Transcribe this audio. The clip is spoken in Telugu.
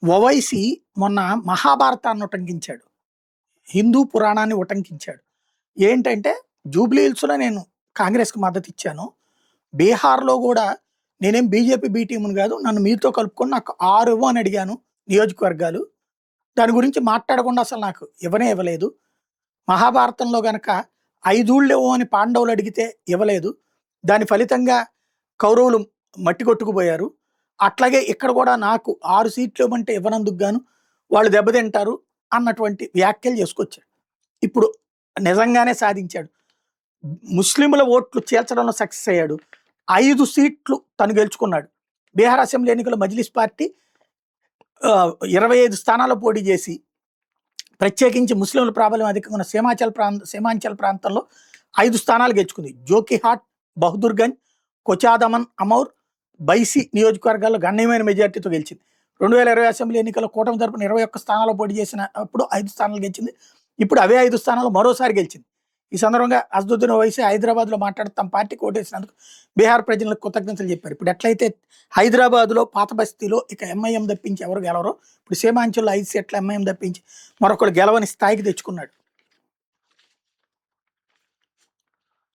ఓవైసీ మొన్న మహాభారతాన్ని ఉటంకించాడు. హిందూ పురాణాన్ని ఉటంకించాడు. ఏంటంటే జూబ్లీ హిల్స్‌లో నేను కాంగ్రెస్‌కి మద్దతిచ్చాను. బీహార్‌లో గూడా నేనేం బీజేపీ బీ టీమ్‌ని గాదు. నన్ను మీతో కలుపుకొని నాకు 6 ఇవ్వు అని అడిగాను నియోజకవర్గాలు. దాని గురించి మాట్లాడకుండా అసలు నాకు ఇవ్వనే ఇవ్వలేదు. మహాభారతంలో గనక 5 ఇవ్వు అని పాండవులు అడిగితే ఇవ్వలేదు. దాని ఫలితంగా కౌరవులు మట్టి కొట్టుకుపోయారు. అట్లాగే ఇక్కడ కూడా నాకు 6 సీట్లు ఇవ్వమంటే ఇవ్వనందుకు గాను వాళ్ళు దెబ్బతింటారు అన్నటువంటి వ్యాఖ్యలు చేసుకొచ్చాడు. ఇప్పుడు నిజంగానే సాధించాడు. ముస్లింల ఓట్లు చీల్చడంలో సక్సెస్ అయ్యాడు. 5 సీట్లు తను గెలుచుకున్నాడు. బీహార్ అసెంబ్లీ ఎన్నికల్లో మజ్లిస్ పార్టీ 25 స్థానాల్లో పోటీ చేసి ప్రత్యేకించి ముస్లింల ప్రాబల్యం అధికంగా ఉన్న సీమాంచల్ ప్రాంతంలో 5 స్థానాలు గెలుచుకుంది. జోకిహాట్, బహదూర్గంజ్, కొచాదమన్, అమౌర్, బైసీ నియోజకవర్గాల్లో గణనీయమైన మెజార్టీతో గెలిచింది. 2020 అసెంబ్లీ ఎన్నికల్లో కూటమి తరపున 21 స్థానాల్లో పోటీ చేసినప్పుడు 5 స్థానాలు గెలిచింది. ఇప్పుడు అవే 5 స్థానాలు మరోసారి గెలిచింది. ఈ సందర్భంగా అసదుద్దీన్ ఓవైసీ హైదరాబాద్లో మాట్లాడుతూ తమ పార్టీకి ఓటేసినందుకు బీహార్ ప్రజలకు కృతజ్ఞతలు చెప్పారు. ఇప్పుడు ఎట్లయితే హైదరాబాద్లో పాత బస్తీలో ఇక ఎంఐఎం తప్పించి ఎవరు గెలవరో, ఇప్పుడు సీమాంచల్లో 5 సీట్ల ఎంఐఎం తప్పించి మరొకరు గెలవని స్థాయికి తెచ్చుకున్నాడు.